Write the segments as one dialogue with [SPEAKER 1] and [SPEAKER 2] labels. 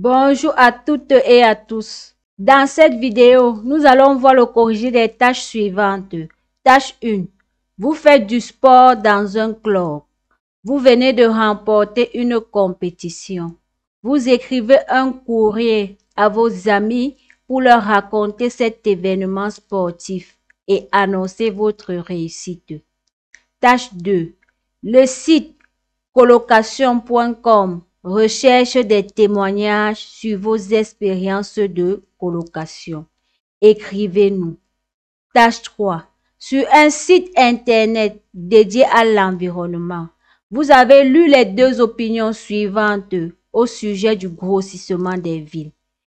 [SPEAKER 1] Bonjour à toutes et à tous. Dans cette vidéo, nous allons voir le corrigé des tâches suivantes. Tâche 1. Vous faites du sport dans un club. Vous venez de remporter une compétition. Vous écrivez un courrier à vos amis pour leur raconter cet événement sportif et annoncer votre réussite. Tâche 2. Le site colocation.com recherche des témoignages sur vos expériences de colocation. Écrivez-nous. Tâche 3. Sur un site internet dédié à l'environnement, vous avez lu les deux opinions suivantes au sujet du grossissement des villes.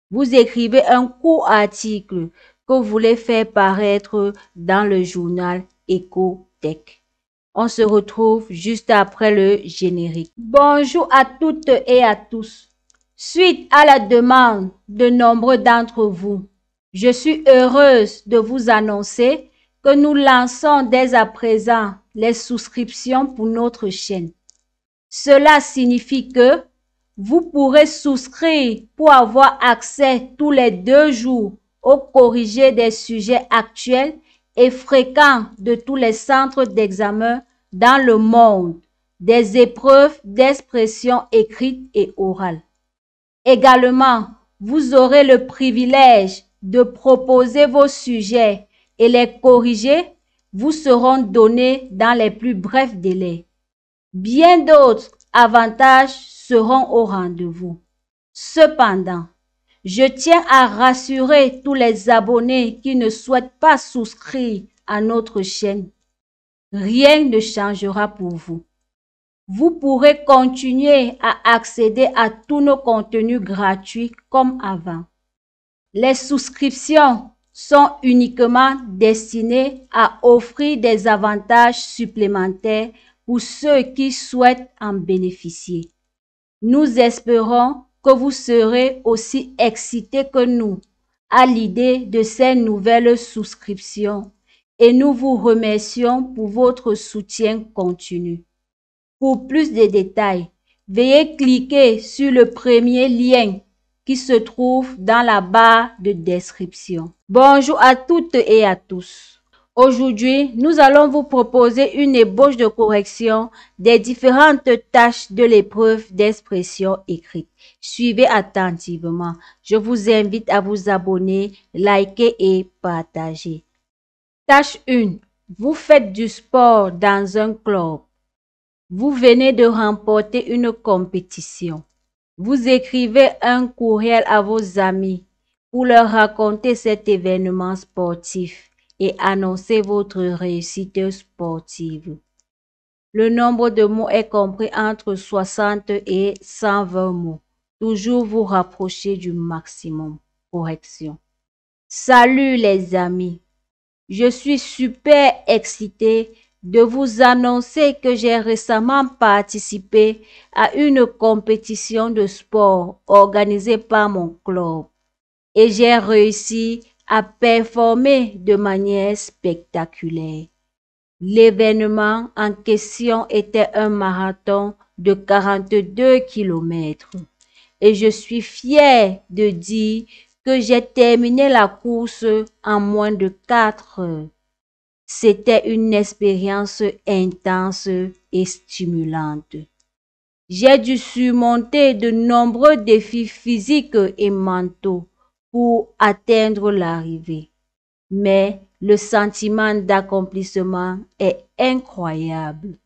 [SPEAKER 1] Vous écrivez un court article que vous voulez faire paraître dans le journal Ecotech. On se retrouve juste après le générique. Bonjour à toutes et à tous. Suite à la demande de nombreux d'entre vous, je suis heureuse de vous annoncer que nous lançons dès à présent les souscriptions pour notre chaîne. Cela signifie que vous pourrez souscrire pour avoir accès tous les 2 jours au corrigé des sujets actuels et fréquents de tous les centres d'examen dans le monde, des épreuves d'expression écrite et orale. Également, vous aurez le privilège de proposer vos sujets et les corrigés vous seront donnés dans les plus brefs délais. Bien d'autres avantages seront au rendez-vous. Cependant, je tiens à rassurer tous les abonnés qui ne souhaitent pas souscrire à notre chaîne. Rien ne changera pour vous. Vous pourrez continuer à accéder à tous nos contenus gratuits comme avant. Les souscriptions sont uniquement destinées à offrir des avantages supplémentaires pour ceux qui souhaitent en bénéficier. Nous espérons que vous serez aussi excités que nous à l'idée de ces nouvelles souscriptions et nous vous remercions pour votre soutien continu. Pour plus de détails, veuillez cliquer sur le premier lien qui se trouve dans la barre de description. Bonjour à toutes et à tous. Aujourd'hui, nous allons vous proposer une ébauche de correction des différentes tâches de l'épreuve d'expression écrite. Suivez attentivement. Je vous invite à vous abonner, liker et partager. Tâche 1. Vous faites du sport dans un club. Vous venez de remporter une compétition. Vous écrivez un courriel à vos amis pour leur raconter cet événement sportif et annoncer votre réussite sportive. Le nombre de mots est compris entre 60 et 120 mots. Toujours vous rapprocher du maximum. Correction. Salut les amis. Je suis super excitée de vous annoncer que j'ai récemment participé à une compétition de sport organisée par mon club et j'ai réussi à performer de manière spectaculaire. L'événement en question était un marathon de 42 km et je suis fière de dire que j'ai terminé la course en moins de 4 heures. C'était une expérience intense et stimulante. J'ai dû surmonter de nombreux défis physiques et mentaux pour atteindre l'arrivée. Mais le sentiment d'accomplissement est incroyable.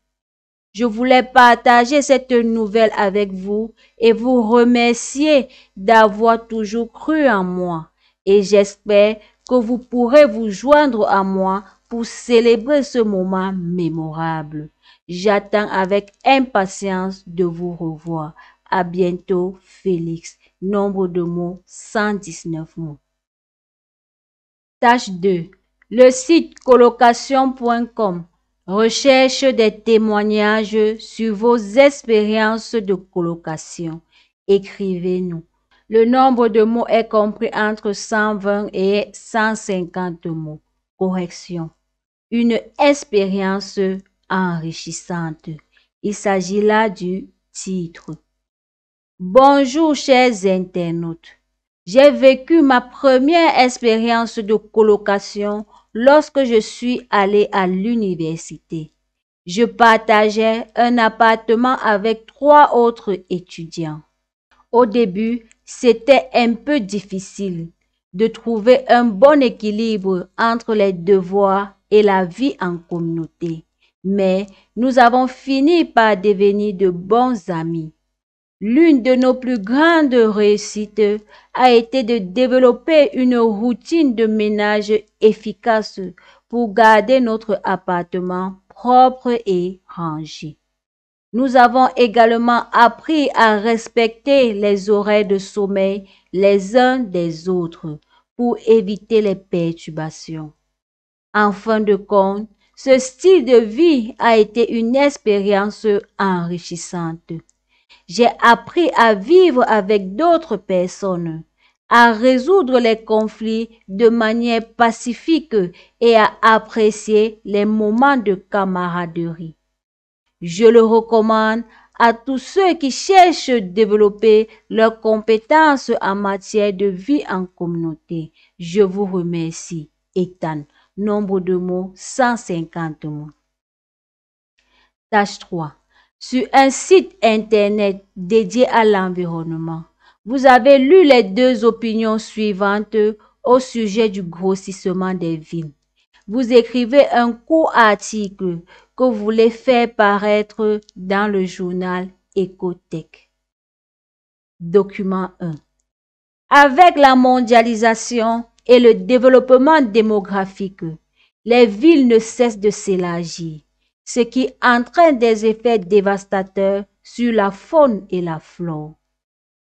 [SPEAKER 1] Je voulais partager cette nouvelle avec vous et vous remercier d'avoir toujours cru en moi. Et j'espère que vous pourrez vous joindre à moi pour célébrer ce moment mémorable. J'attends avec impatience de vous revoir. À bientôt, Félix. Nombre de mots, 119 mots. Tâche 2. Le site colocation.com recherche des témoignages sur vos expériences de colocation. Écrivez-nous. Le nombre de mots est compris entre 120 et 150 mots. Correction. Une expérience enrichissante. Il s'agit là du titre. Bonjour chers internautes. J'ai vécu ma première expérience de colocation lorsque je suis allée à l'université. Je partageais un appartement avec 3 autres étudiants. Au début, c'était un peu difficile de trouver un bon équilibre entre les devoirs et la vie en communauté, mais nous avons fini par devenir de bons amis. L'une de nos plus grandes réussites a été de développer une routine de ménage efficace pour garder notre appartement propre et rangé. Nous avons également appris à respecter les horaires de sommeil les uns des autres pour éviter les perturbations. En fin de compte, ce style de vie a été une expérience enrichissante. J'ai appris à vivre avec d'autres personnes, à résoudre les conflits de manière pacifique et à apprécier les moments de camaraderie. Je le recommande à tous ceux qui cherchent à développer leurs compétences en matière de vie en communauté. Je vous remercie. Ethan. Nombre de mots, 150 mots. Tâche 3. Sur un site internet dédié à l'environnement, vous avez lu les 2 opinions suivantes au sujet du grossissement des villes. Vous écrivez un court article que vous voulez faire paraître dans le journal Ecotech. Document 1. Avec la mondialisation et le développement démographique, les villes ne cessent de s'élargir, ce qui entraîne des effets dévastateurs sur la faune et la flore.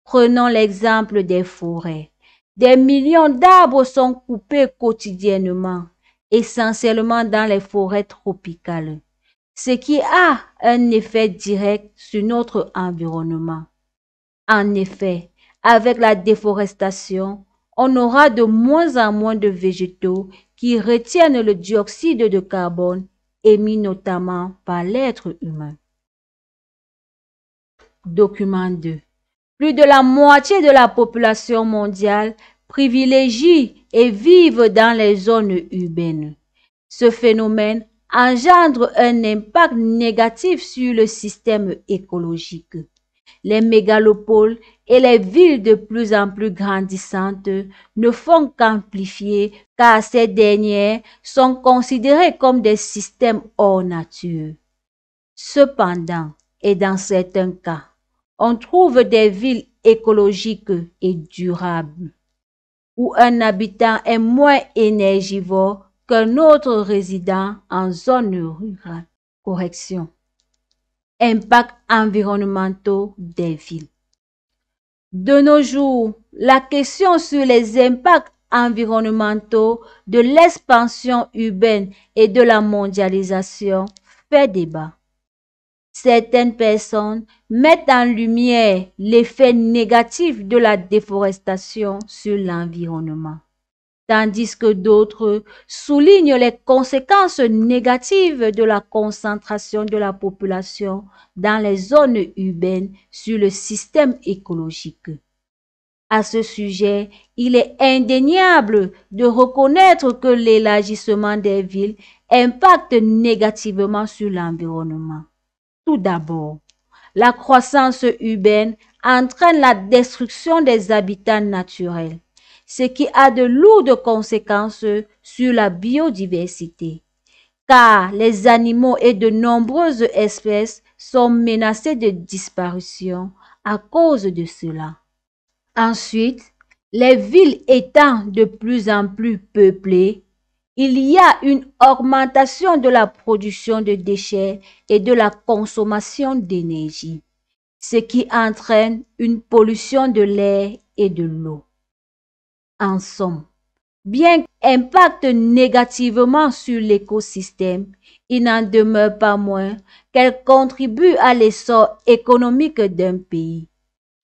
[SPEAKER 1] Prenons l'exemple des forêts. Des millions d'arbres sont coupés quotidiennement, essentiellement dans les forêts tropicales, ce qui a un effet direct sur notre environnement. En effet, avec la déforestation, on aura de moins en moins de végétaux qui retiennent le dioxyde de carbone émis notamment par l'être humain. Document 2. Plus de la moitié de la population mondiale privilégie et vivent dans les zones urbaines. Ce phénomène engendre un impact négatif sur le système écologique. Les mégalopoles et les villes de plus en plus grandissantes ne font qu'amplifier car ces dernières sont considérées comme des systèmes hors nature. Cependant, et dans certains cas, on trouve des villes écologiques et durables, où un habitant est moins énergivore qu'un autre résident en zone rurale. Correction. Impacts environnementaux des villes. De nos jours, la question sur les impacts environnementaux de l'expansion urbaine et de la mondialisation fait débat. Certaines personnes mettent en lumière l'effet négatif de la déforestation sur l'environnement, tandis que d'autres soulignent les conséquences négatives de la concentration de la population dans les zones urbaines sur le système écologique. À ce sujet, il est indéniable de reconnaître que l'élargissement des villes impacte négativement sur l'environnement. Tout d'abord, la croissance urbaine entraîne la destruction des habitats naturels, ce qui a de lourdes conséquences sur la biodiversité, car les animaux et de nombreuses espèces sont menacés de disparition à cause de cela. Ensuite, les villes étant de plus en plus peuplées, il y a une augmentation de la production de déchets et de la consommation d'énergie, ce qui entraîne une pollution de l'air et de l'eau. En somme, bien qu'impacte négativement sur l'écosystème, il n'en demeure pas moins qu'elle contribue à l'essor économique d'un pays.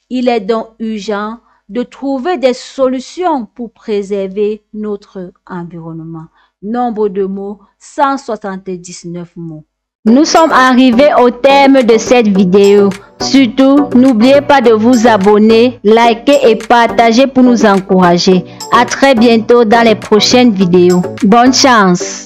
[SPEAKER 1] Il est donc urgent de trouver des solutions pour préserver notre environnement. Nombre de mots, 179 mots. Nous sommes arrivés au terme de cette vidéo. Surtout, n'oubliez pas de vous abonner, liker et partager pour nous encourager. À très bientôt dans les prochaines vidéos. Bonne chance!